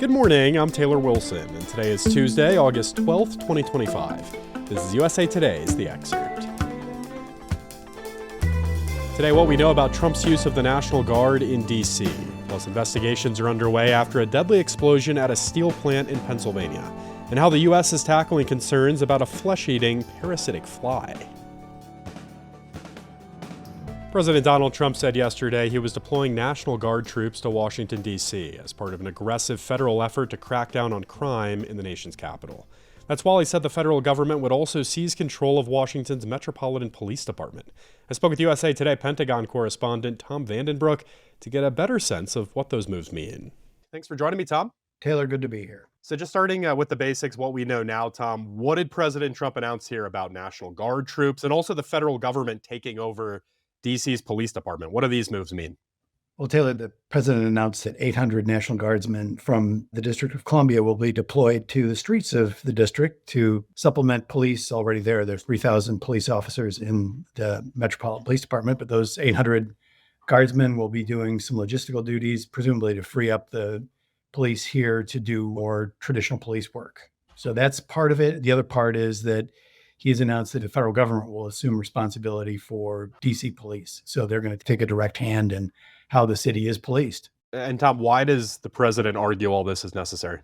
Good morning, I'm Taylor Wilson, and today is Tuesday, August 12th, 2025. This is USA Today's The Excerpt. Today, what we know about Trump's use of the National Guard in D.C., plus investigations are underway after a deadly explosion at a steel plant in Pennsylvania, and how the U.S. is tackling concerns about a flesh-eating parasitic fly. President Donald Trump said yesterday he was deploying National Guard troops to Washington, D.C. as part of an aggressive federal effort to crack down on crime in the nation's capital. That's while he said the federal government would also seize control of Washington's Metropolitan Police Department. I spoke with USA Today Pentagon correspondent Tom Vandenbroek to get a better sense of what those moves mean. Thanks for joining me, Tom. Taylor, good to be here. So just starting with the basics, what we know now, Tom, what did President Trump announce here about National Guard troops and also the federal government taking over D.C.'s police department? What do these moves mean? Well, Taylor, the president announced that 800 National Guardsmen from the District of Columbia will be deployed to the streets of the district to supplement police already there. There's 3,000 police officers in the Metropolitan Police Department, but those 800 guardsmen will be doing some logistical duties, presumably to free up the police here to do more traditional police work. So that's part of it. The other part is that he has announced that the federal government will assume responsibility for D.C. police. So they're going to take a direct hand in how the city is policed. And Tom, why does the president argue all this is necessary?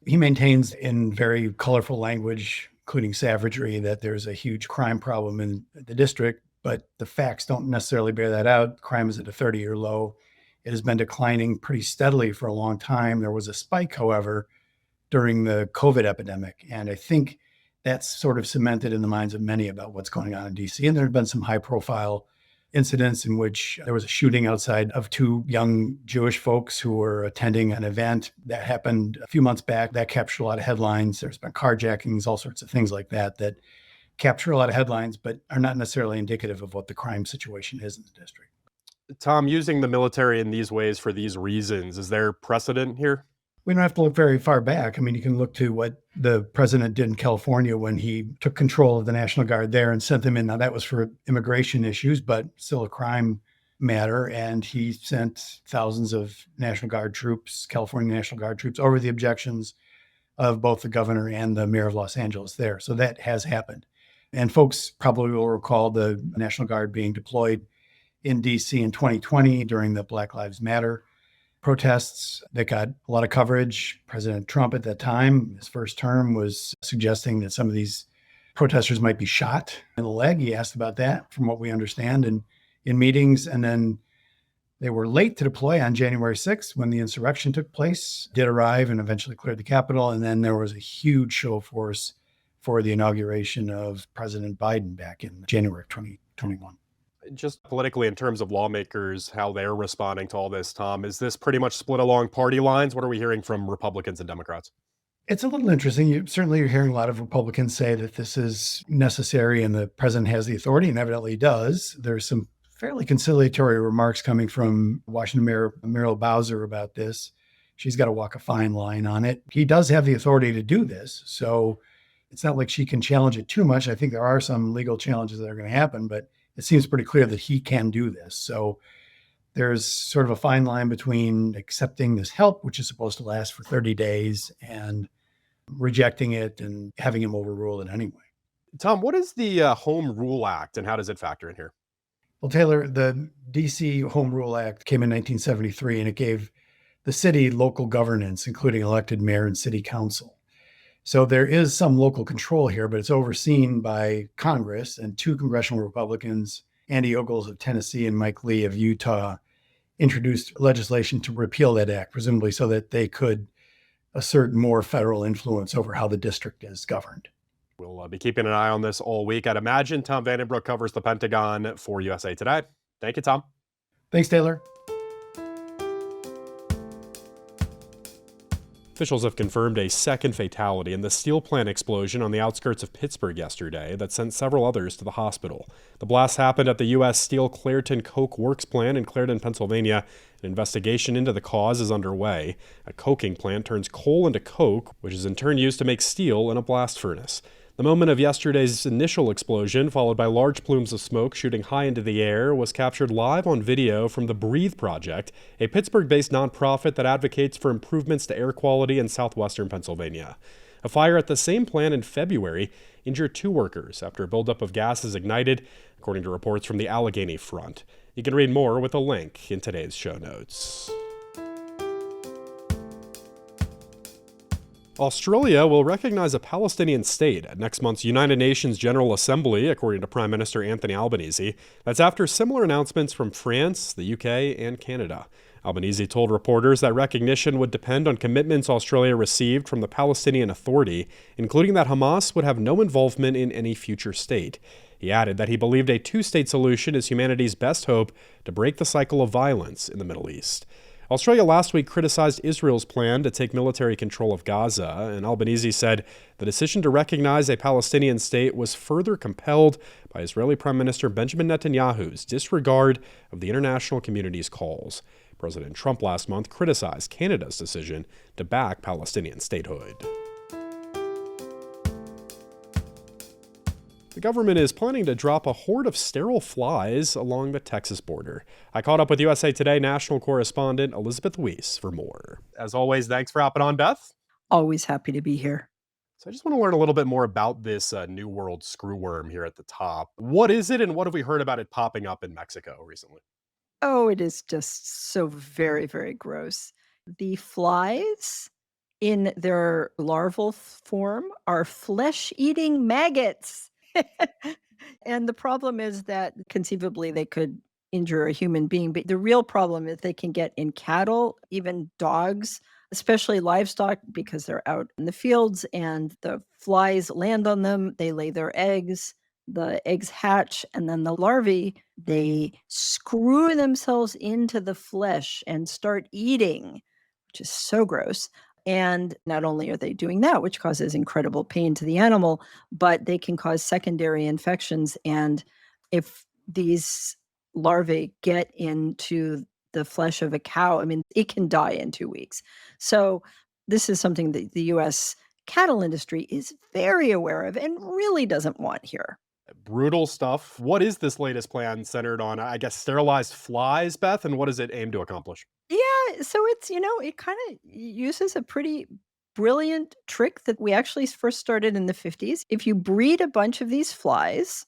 He maintains in very colorful language, including savagery, that there's a huge crime problem in the district, but the facts don't necessarily bear that out. Crime is at a 30-year low. It has been declining pretty steadily for a long time. There was a spike, however, during the COVID epidemic. And I think that's sort of cemented in the minds of many about what's going on in D.C. And there have been some high-profile incidents in which there was a shooting outside of two young Jewish folks who were attending an event that happened a few months back. That captured a lot of headlines. There's been carjackings, all sorts of things like that that capture a lot of headlines, but are not necessarily indicative of what the crime situation is in the district. Tom, using the military in these ways for these reasons, is there precedent here? We don't have to look very far back. I mean, you can look to what the president did in California when he took control of the National Guard there and sent them in. Now, that was for immigration issues, but still a crime matter. And he sent thousands of National Guard troops, California National Guard troops, over the objections of both the governor and the mayor of Los Angeles there. So that has happened. And folks probably will recall the National Guard being deployed in D.C. in 2020 during the Black Lives Matter protests that got a lot of coverage. President Trump at that time, his first term, was suggesting that some of these protesters might be shot in the leg. He asked about that, from what we understand, in meetings. And then they were late to deploy on January 6th when the insurrection took place, did arrive and eventually cleared the Capitol. And then there was a huge show of force for the inauguration of President Biden back in January of 2021. Just politically, in terms of lawmakers, how they're responding to all this, Tom, is this pretty much split along party lines? What are we hearing from Republicans and Democrats? It's a little interesting. You're hearing a lot of Republicans say that this is necessary and the president has the authority, and evidently does. There's some fairly conciliatory remarks coming from Washington Mayor Muriel Bowser about this. She's got to walk a fine line on it. He does have the authority to do this, so it's not like she can challenge it too much. I think there are some legal challenges that are going to happen, but it seems pretty clear that he can do this. So there's sort of a fine line between accepting this help, which is supposed to last for 30 days, and rejecting it and having him overrule it anyway. Tom, what is the Home Rule Act and how does it factor in here? Well, Taylor, the D.C. Home Rule Act came in 1973, and it gave the city local governance, including elected mayor and city council. So there is some local control here, but it's overseen by Congress, and two congressional Republicans, Andy Ogles of Tennessee and Mike Lee of Utah, introduced legislation to repeal that act, presumably so that they could assert more federal influence over how the district is governed. We'll be keeping an eye on this all week. I'd imagine Tom Vandenbroek covers the Pentagon for USA Today. Thank you, Tom. Thanks, Taylor. Officials have confirmed a second fatality in the steel plant explosion on the outskirts of Pittsburgh yesterday that sent several others to the hospital. The blast happened at the U.S. Steel Clairton Coke Works plant in Clairton, Pennsylvania. An investigation into the cause is underway. A coking plant turns coal into coke, which is in turn used to make steel in a blast furnace. The moment of yesterday's initial explosion, followed by large plumes of smoke shooting high into the air, was captured live on video from the Breathe Project, a Pittsburgh-based nonprofit that advocates for improvements to air quality in southwestern Pennsylvania. A fire at the same plant in February injured 2 workers after a buildup of gases ignited, according to reports from the Allegheny Front. You can read more with a link in today's show notes. Australia will recognize a Palestinian state at next month's United Nations General Assembly, according to Prime Minister Anthony Albanese. That's after similar announcements from France, the UK, and Canada. Albanese told reporters that recognition would depend on commitments Australia received from the Palestinian Authority, including that Hamas would have no involvement in any future state. He added that he believed a 2-state solution is humanity's best hope to break the cycle of violence in the Middle East. Australia last week criticized Israel's plan to take military control of Gaza, and Albanese said the decision to recognize a Palestinian state was further compelled by Israeli Prime Minister Benjamin Netanyahu's disregard of the international community's calls. President Trump last month criticized Canada's decision to back Palestinian statehood. The government is planning to drop a horde of sterile flies along the Texas border. I caught up with USA Today national correspondent Elizabeth Weiss for more. As always, thanks for hopping on, Beth. Always happy to be here. So I just want to learn a little bit more about this New World screwworm here at the top. What is it, and what have we heard about it popping up in Mexico recently? Oh, it is just so very, very gross. The flies in their larval form are flesh-eating maggots. And the problem is that conceivably they could injure a human being, but the real problem is they can get in cattle, even dogs, especially livestock, because they're out in the fields and the flies land on them, they lay their eggs, the eggs hatch, and then the larvae, they screw themselves into the flesh and start eating, which is so gross. And not only are they doing that, which causes incredible pain to the animal, but they can cause secondary infections. And if these larvae get into the flesh of a cow, I mean, it can die in 2 weeks. So this is something that the U.S. cattle industry is very aware of and really doesn't want here. Brutal stuff. What is this latest plan centered on, I guess, sterilized flies, Beth, and what does it aim to accomplish? Yeah, so it's, it kind of uses a pretty brilliant trick that we actually first started in the 50s. If you breed a bunch of these flies,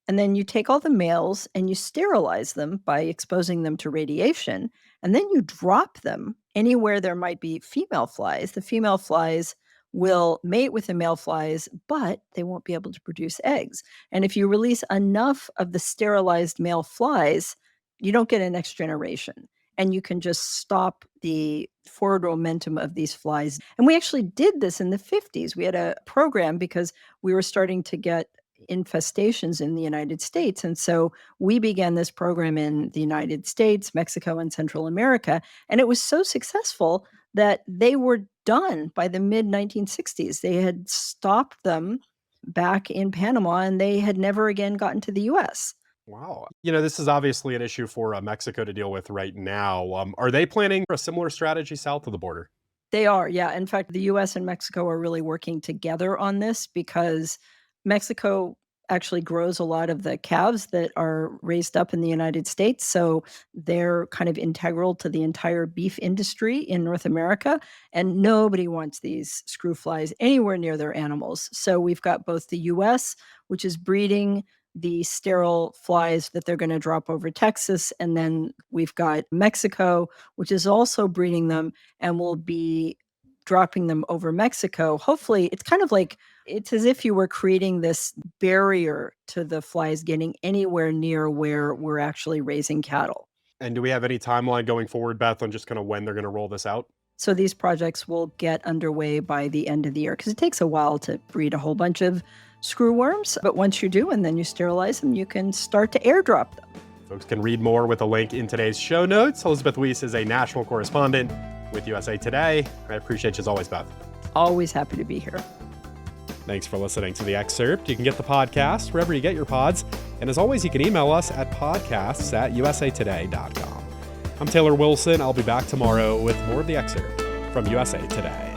and then you take all the males and you sterilize them by exposing them to radiation, and then you drop them anywhere there might be female flies. The female flies will mate with the male flies, but they won't be able to produce eggs. And if you release enough of the sterilized male flies, you don't get a next generation. And you can just stop the forward momentum of these flies. And we actually did this in the 50s. We had a program because we were starting to get infestations in the United States. And so we began this program in the United States, Mexico, and Central America. And it was so successful that they were done by the mid-1960s. They had stopped them back in Panama, and they had never again gotten to the U.S. Wow. This is obviously an issue for Mexico to deal with right now. Are they planning a similar strategy south of the border? They are, yeah. In fact, the U.S. and Mexico are really working together on this because Mexico actually grows a lot of the calves that are raised up in the United States. So they're kind of integral to the entire beef industry in North America. And nobody wants these screw flies anywhere near their animals. So we've got both the U.S., which is breeding the sterile flies that they're going to drop over Texas. And then we've got Mexico, which is also breeding them and will be dropping them over Mexico. Hopefully, it's kind of like, it's as if you were creating this barrier to the flies getting anywhere near where we're actually raising cattle. And do we have any timeline going forward, Beth, on just kind of when they're going to roll this out? So these projects will get underway by the end of the year because it takes a while to breed a whole bunch of screwworms. But once you do, and then you sterilize them, you can start to airdrop them. Folks can read more with a link in today's show notes. Elizabeth Weiss is a national correspondent with USA Today. I appreciate you as always, Beth. Always happy to be here. Thanks for listening to The Excerpt. You can get the podcast wherever you get your pods. And as always, you can email us at podcasts@usatoday.com. I'm Taylor Wilson. I'll be back tomorrow with more of The Excerpt from USA Today.